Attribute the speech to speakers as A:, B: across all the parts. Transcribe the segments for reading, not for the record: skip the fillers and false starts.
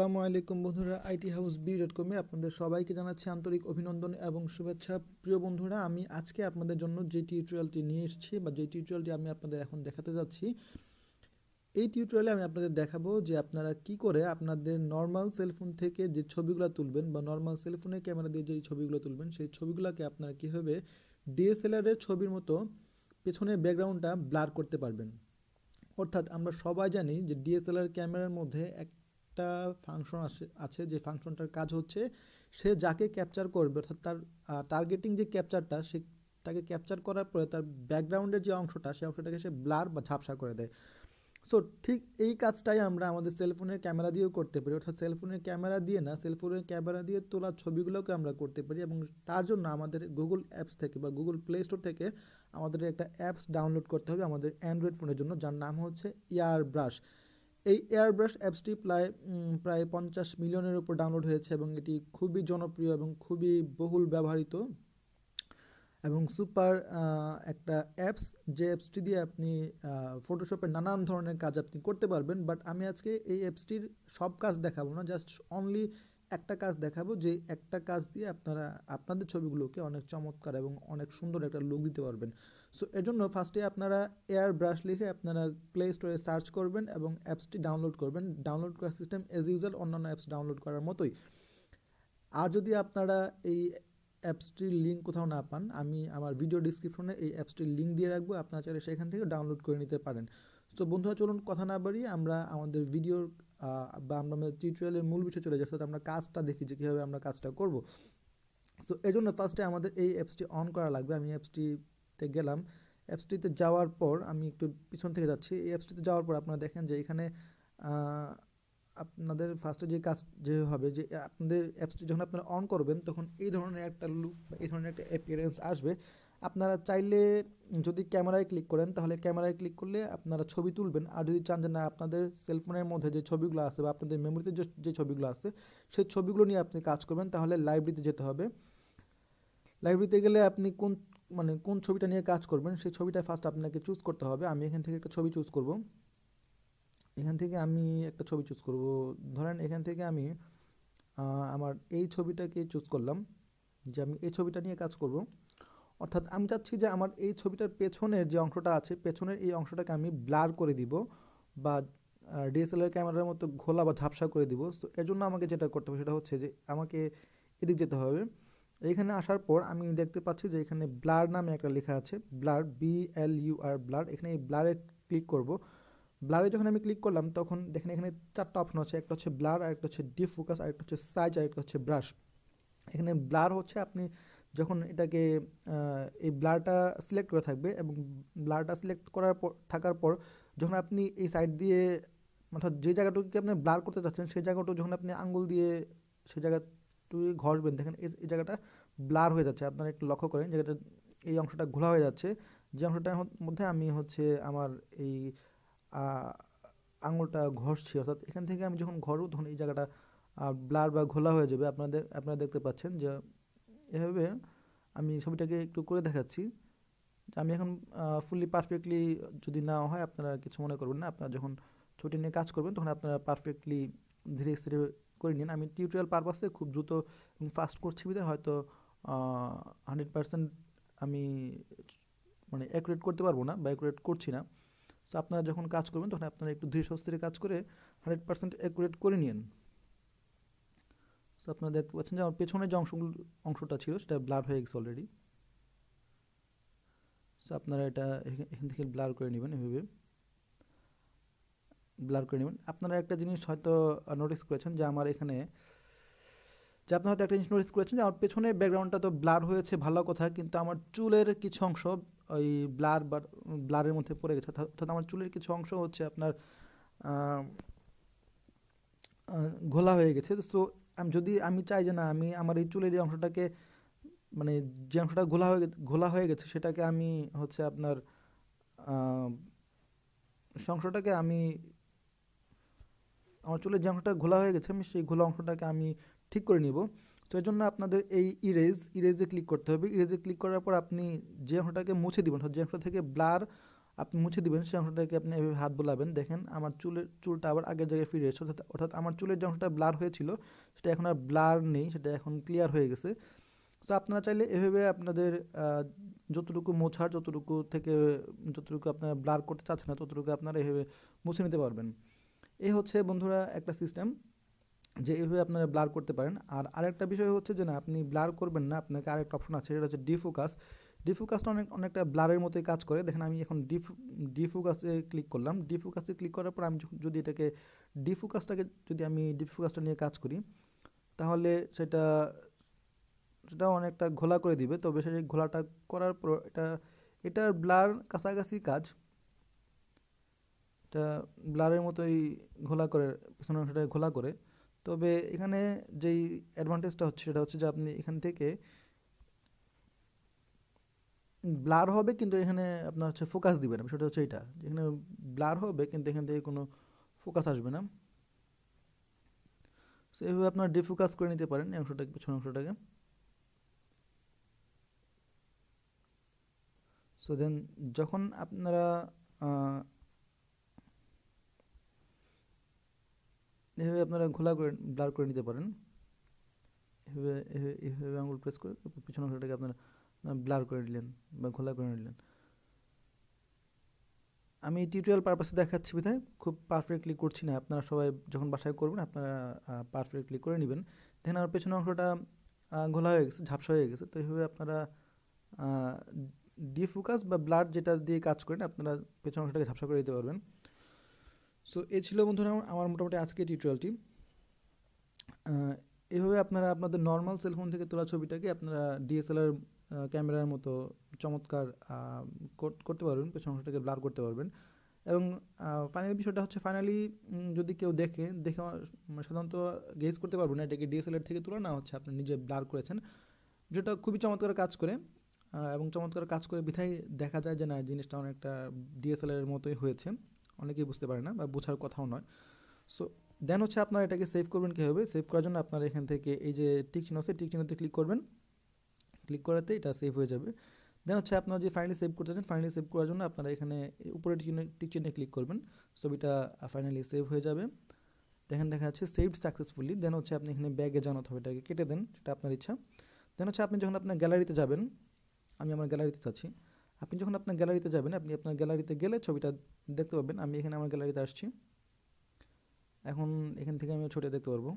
A: আসসালামু আলাইকুম বন্ধুরা, আইটি হাউস BD.COM এ আপনাদের সবাইকে জানাচ্ছি আন্তরিক অভিনন্দন এবং শুভেচ্ছা। প্রিয় বন্ধুরা, আমি আজকে আপনাদের জন্য যে টিউটোরিয়ালটি নিয়ে এসেছি বা যে টিউটোরিয়ালটি আমি আপনাদের এখন দেখাতে যাচ্ছি, এই টিউটোরিয়ালে আমি আপনাদের দেখাবো যে আপনারা কি করে আপনাদের নর্মাল সেলফোন থেকে যে ছবিগুলো তুলবেন বা নর্মাল সেলফোনের ক্যামেরা দিয়ে যে ছবিগুলো তুলবেন, সেই ছবিগুলোকে আপনারা কীভাবে DSLR এর ছবির মতো পেছনের ব্যাকগ্রাউন্ডটা ব্লার করতে পারবেন। অর্থাৎ আমরা সবাই জানি যে DSLR ক্যামেরার মধ্যে একটা ফাংশন আছে যে ফাংশনটার কাজ হচ্ছে সে যাকে ক্যাপচার করবে, অর্থাৎ তার টার্গেটিং যে ক্যাপচারটা, সে তাকে ক্যাপচার করার পরে তার ব্যাকগ্রাউন্ডের যে অংশটা, সেই অংশটাকে সে ব্লার বা ঝাপসা করে দেয়। সো ঠিক এই কাজটাই আমরা আমাদের সেলফোনের ক্যামেরা দিয়েও করতে পারি, অর্থাৎ সেলফোনের ক্যামেরা দিয়ে না, সেলফোনের ক্যামেরা দিয়ে তোলা ছবিগুলোকে আমরা করতে পারি। এবং তার জন্য আমাদের গুগল অ্যাপস থেকে বা গুগল প্লে স্টোর থেকে আমাদের একটা অ্যাপস ডাউনলোড করতে হবে আমাদের অ্যান্ড্রয়েড ফোনের জন্য, যার নাম হচ্ছে AirBrush। এই AirBrush অ্যাপসটি প্রায় 50 মিলিয়নের উপর ডাউনলোড হয়েছে এবং এটি খুবই জনপ্রিয় এবং খুবই বহুল ব্যবহৃত এবং সুপার একটা অ্যাপস, যে অ্যাপসটি দিয়ে আপনি ফটোশপের নানান ধরনের কাজ আপনি করতে পারবেন। বাট আমি আজকে এই অ্যাপসটির সব কাজ দেখাবো না, জাস্ট অনলি একটা কাজ দেখাবো, যে একটা কাজ দিয়ে আপনারা আপনাদের ছবিগুলোকে অনেক চমৎকার এবং অনেক সুন্দর একটা লুক দিতে পারবেন। সো এর জন্য ফার্স্টে আপনারা AirBrush লিখে আপনারা প্লে স্টোরে সার্চ করবেন এবং অ্যাপসটি ডাউনলোড করবেন। ডাউনলোড করার সিস্টেম এজ ইউজুয়াল অন্যান্য অ্যাপস ডাউনলোড করার মতোই। আর যদি আপনারা এই অ্যাপসটির লিঙ্ক কোথাও না পান, আমি আমার ভিডিও ডিসক্রিপশনে এই অ্যাপসটির লিঙ্ক দিয়ে রাখবো, আপনারা চাইলে সেখান থেকে ডাউনলোড করে নিতে পারেন। তো বন্ধুরা, চলুন কথা না বাড়িয়ে আমরা আমাদের ভিডিওর বা আমরা আমাদের টিউটোরিয়ালের মূল বিষয়ে চলে যাই, অর্থাৎ আমরা কাজটা দেখি যে কীভাবে আমরা কাজটা করব। সো এই জন্য ফার্স্টে আমাদের এই অ্যাপসটি অন করা লাগবে। আমি অ্যাপসটিতে গেলাম। অ্যাপসটিতে যাওয়ার পর আমি একটু পিছন থেকে যাচ্ছি। এই অ্যাপসটিতে যাওয়ার পর আপনারা দেখেন যে এখানে আপনাদের ফার্স্টে যে কাজ যে হবে, যে আপনাদের অ্যাপসটি যখন আপনারা অন করবেন তখন এই ধরনের একটা লুক, এই ধরনের একটা অ্যাপিয়ারেন্স আসবে। আপনারা চাইলে যদি ক্যামেরায় ক্লিক করেন তাহলে ক্যামেরায় ক্লিক করলে আপনারা ছবি তুলবেন, আর যদি চান যে না আপনাদের সেলফোনের মধ্যে যে ছবিগুলো আছে বা আপনাদের মেমোরিতে যে ছবিগুলো আছে সেই ছবিগুলো নিয়ে আপনি কাজ করবেন, তাহলে লাইব্রেরিতে যেতে হবে। লাইব্রেরিতে গেলে আপনি কোন ছবিটা নিয়ে কাজ করবেন সেই ছবিটা ফার্স্ট আপনাকে চুজ করতে হবে। আমি এখান থেকে একটা ছবি চুজ করব। ধরেন এখান থেকে আমি আমার এই ছবিটাকে চুজ করলাম, যে আমি এই ছবিটা নিয়ে কাজ করব। অর্থাৎ আমি চাচ্ছি যে আমার এই ছবিটার পেছনের যে অংশটা আছে, পেছনের এই অংশটাকে আমি ব্লার করে দিব বা DSLR ক্যামেরার মতো ঘোলা বা ঝাপসা করে দিব। সো এর জন্য আমাকে যেটা করতে হবে সেটা হচ্ছে যে আমাকে এদিক যেতে হবে। এইখানে আসার পর আমি দেখতে পাচ্ছি যে এখানে ব্লার নামে একটা লেখা আছে, ব্লার, BLUR, ব্লার। এখানে এই ব্লারে ক্লিক করব। ব্লারে যখন আমি ক্লিক করলাম তখন দেখেন এখানে চারটা অপশন আছে, একটা হচ্ছে ব্লার, আরেকটা হচ্ছে ডিফোকাস, আরেকটা হচ্ছে সাইজ, আরেকটা হচ্ছে ব্রাশ। এখানে ব্লার হচ্ছে আপনি যখন এটাকে এই ব্লারটা সিলেক্ট করে থাকবে এবং ব্লারটা সিলেক্ট করার পর থাকার পর যখন আপনি এই সাইড দিয়ে, অর্থাৎ যে জায়গাটুকুকে আপনি ব্লার করতে চাচ্ছেন সেই জায়গাটুকু যখন আপনি আঙ্গুল দিয়ে সেই জায়গাটুকু ঘষবেন, দেখেন এই জায়গাটা ব্লার হয়ে যাচ্ছে। আপনারা একটু লক্ষ্য করেন জায়গাটা, এই অংশটা ঘোলা হয়ে যাচ্ছে। যে অংশটার মধ্যে আমি হচ্ছে আমার এই আঙুলটা ঘষছি, অর্থাৎ এখান থেকে আমি যখন ঘষব তখন এই জায়গাটা ব্লার বা ঘোলা হয়ে যাবে। আপনারা দেখতে পাচ্ছেন যে এভাবে আমি ছবিটাকে একটু করে দেখাচ্ছি। আমি এখন ফুললি পারফেক্টলি যদি না হয় আপনারা কিছু মনে করবেন না, আপনারা যখন ছবিটি নিয়ে কাজ করবেন তখন আপনারা পারফেক্টলি ধীরে স্থিরে করে নিন। আমি টিউটোরিয়াল পারপাসে খুব দ্রুত এবং ফাস্ট করছি বিধায় হয়তো 100% আমি অ্যাকুরেট করতে পারবো না বা অ্যাকুরেট করছি না। সো আপনারা যখন কাজ করবেন তখন আপনারা একটু ধীরে সুস্থিরে কাজ করে 100% অ্যাকুরেট করে নিন। সো আপনারা দেখতে পাচ্ছেন যে আমার পেছনে যে অংশটা ছিল সেটা ব্লার হয়ে গেছে অলরেডি। সো আপনারা এটা এখান থেকে ব্লার করে নেবেন, এভাবে ব্লার করে নেবেন। আপনারা একটা জিনিস হয়তো নোটিস করেছেন যে আমার এখানে, যে আপনারা হয়তো একটা জিনিস নোটিস করেছেন যে আমার পেছনে ব্যাকগ্রাউন্ডটা তো ব্লার হয়েছে, ভালো কথা, কিন্তু আমার চুলের কিছু অংশ ওই ব্লারের মধ্যে পড়ে গেছে। অর্থাৎ আমার চুলের কিছু অংশ হচ্ছে আপনার ঘোলা হয়ে গেছে। সো আমি চাই যে না, আমি আমার এই চুলের এই অংশটাকে, যে অংশটা ঘোলা হয়ে গেছে সেটাকে আমি হচ্ছে আপনার সে অংশটাকে আমি, আমার চুলের যে অংশটা ঘোলা হয়ে গেছে আমি সেই ঘোলা অংশটাকে আমি ঠিক করে নিব। তো এর জন্য আপনাদের এই ইরেজে ক্লিক করতে হবে। ইরেজে ক্লিক করার পর আপনি যে অংশটাকে মুছে দিবেন, যে অংশ থেকে ব্লার আপনি মুছে দিবেন, সেই অংশটাকে আপনি এভাবে হাত বোলাবেন, দেখেন আমার চুলটা আবার আগের জায়গায় ফিরে এসেছে, অর্থাৎ আমার চুলের যে অংশটা ব্লার হয়েছিল সেটা এখন আর ব্লার নেই, সেটা এখন ক্লিয়ার হয়ে গেছে। সো আপনারা চাইলে এভাবে আপনাদের যতটুকু মোছার, যতটুকু আপনারা ব্লার করতে চাচ্ছেন না ততটুকু আপনারা এভাবে মুছে নিতে পারবেন। এই হচ্ছে বন্ধুরা একটা সিস্টেম, যে এভাবে আপনারা ব্লার করতে পারেন। আর আরেকটা বিষয় হচ্ছে যে না, আপনি ব্লার করবেন না, আপনাকে আরেকটা অপশন আছে, সেটা হচ্ছে ডিফোকাস। ডিফোকাসটা অনেকটা ব্লারের মতোই কাজ করে। দেখেন আমি এখন ডিফোকাসে ক্লিক করলাম। ডিফোকাসে ক্লিক করার পর আমি যদি ডিফোকাসটা নিয়ে কাজ করি, তাহলে সেটা অনেকটা ঘোলা করে দিবে। তবে সেই ঘোলাটা করার পর এটার ব্লার কাছাকাছি কাজ, এটা ব্লারের মতোই ঘোলা করে, পিছনের অংশটাকে ঘোলা করে। তবে এখানে যেই অ্যাডভান্টেজটা হচ্ছে সেটা হচ্ছে যে আপনি এখান থেকে ব্লার হবে কিন্তু এখানে আপনার হচ্ছে ফোকাস দিবে না। সেটা হচ্ছে এটা, এখানে ব্লার হবে কিন্তু এখান থেকে কোনো ফোকাস আসবে না। সো এইভাবে আপনার ডিফোকাস করে নিতে পারেন এই অংশটাকে, পিছনের অংশটাকে। সো দেন যখন আপনারা এভাবে আপনারা ব্লার করে নিতে পারেন, এভাবে আঙুল প্রেস করে পিছনের অংশটাকে আপনারা ব্লার করে নিলেন বা ঘোলা করে নিলেন। আমি টিউটোরিয়াল পারপাসে দেখাচ্ছি বিধায় খুব পারফেক্টলি করছি না, আপনারা সবাই যখন বাসায় করবেন আপনারা পারফেক্টলি করে নেবেন। দেখেন আমার পেছনের অংশটা ঘোলা হয়ে গেছে, ঝাপসা হয়ে গেছে। তো এইভাবে আপনারা ডিফোকাস বা ব্লার যেটা দিয়ে কাজ করেন আপনারা পেছনের অংশটাকে ঝাপসা করে দিতে পারবেন। সো এই ছিল বন্ধুরা আমার মোটামুটি আজকে টিউটোরিয়ালটি। এভাবে আপনারা আপনাদের নর্মাল সেলফোন থেকে তোলা ছবিটাকে আপনারা ডিএসএলআর ক্যামেরার মতো চমৎকার করতে পারবেন, পেছনের অংশটাকে ব্লার করতে পারবেন। এবং ফাইনাল বিষয়টা হচ্ছে, যদি কেউ দেখে সাধারণত গেজ করতে পারবেন না এটাকে ডিএসএলআর থেকে তোলা না হচ্ছে আপনি নিজে ব্লার করেছেন, যেটা খুবই চমৎকার কাজ করে। এবং চমৎকার কাজ করে বিধায় দেখা যায় যে না, জিনিসটা অনেকটা ডিএসএলআর মতোই হয়েছে। অনেকেই বুঝতে পারে না বা বোঝার কথাও নয়। সো দেন হচ্ছে আপনারা এটাকে সেভ করবেন কীভাবে। সেভ করার জন্য আপনারা এখান থেকে এই যে টিক চিহ্ন আছে, টিক চিহ্নতে ক্লিক করবেন। ক্লিক করাতে এটা সেভ হয়ে যাবে। দেন হচ্ছে আপনারা যে ফাইনালি সেভ করতে চান, ফাইনালি সেভ করার জন্য আপনারা এখানে উপরে টিক চিহ্নে ক্লিক করবেন। ছবিটা ফাইনালি সেভ হয়ে যাবে। দেখেন দেখা যাচ্ছে সেভড সাকসেসফুলি। দেন হচ্ছে আপনি এখানে ব্যাগে যান অথবা এটাকে কেটে দেন, সেটা আপনার ইচ্ছা। দেন হচ্ছে আপনি যখন আপনার গ্যালারিতে যাবেন, আমি আমার গ্যালারিতে চাচ্ছি, আপনি যখন আপনার গ্যালারিতে যাবেন, আপনি আপনার গ্যালারিতে গেলে ছবিটা দেখতে পাবেন। আমি এখানে আমার গ্যালারিতে আসছি, এখন এখান থেকে আমি ছবিটা দেখতে পারবো।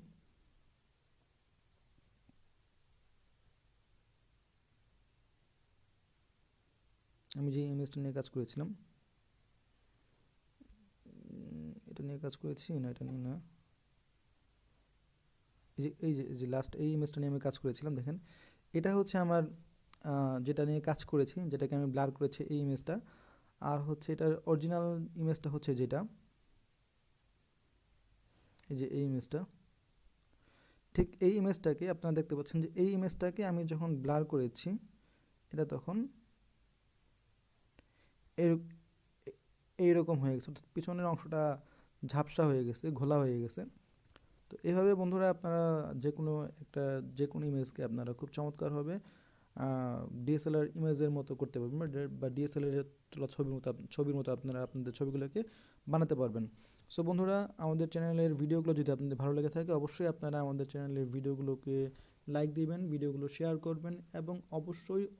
A: আমি যে ইমেজটা নিয়ে কাজ করেছিলাম, এটা নিয়ে কাজ করেছি না, এটা নিয়ে না, এই যে লাস্ট এই ইমেজটা নিয়ে আমি কাজ করেছিলাম। দেখেন এটা হচ্ছে আমার যেটা নিয়ে কাজ করেছি, যেটাকে আমি ব্লার করেছি, এই ইমেজটা। আর হচ্ছে এটার অরিজিনাল ইমেজটা হচ্ছে যেটা, এই যে এই ইমেজটা, ঠিক এই ইমেজটাকে আপনারা দেখতে পাচ্ছেন যে এই ইমেজটাকে আমি যখন ব্লার করেছি, এটা তখন এইরকম হয়ে গেছে, পিছনের অংশটা ঝাপসা হয়ে গেছে, ঘোলা হয়ে গেছে। তো এইভাবে বন্ধুরা আপনারা যে কোনো ইমেজকে আপনারা খুব চমৎকারভাবে ডিএসএলআর ইমেজের মতো করতে পারবেন, বা ডিএসএলআর তোলা ছবির মতো আপনারা আপনাদের ছবিগুলোকে বানাতে পারবেন। সো বন্ধুরা, আমাদের চ্যানেলের ভিডিওগুলো যদি আপনাদের ভালো লেগে থাকে, অবশ্যই আপনারা আমাদের চ্যানেলের ভিডিওগুলোকে লাইক দিবেন, ভিডিওগুলো শেয়ার করবেন, এবং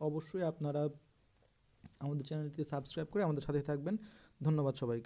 A: অবশ্যই আপনারা আমাদের চ্যানেলটি সাবস্ক্রাইব করে আমাদের সাথে থাকবেন। ধন্যবাদ সবাইকে।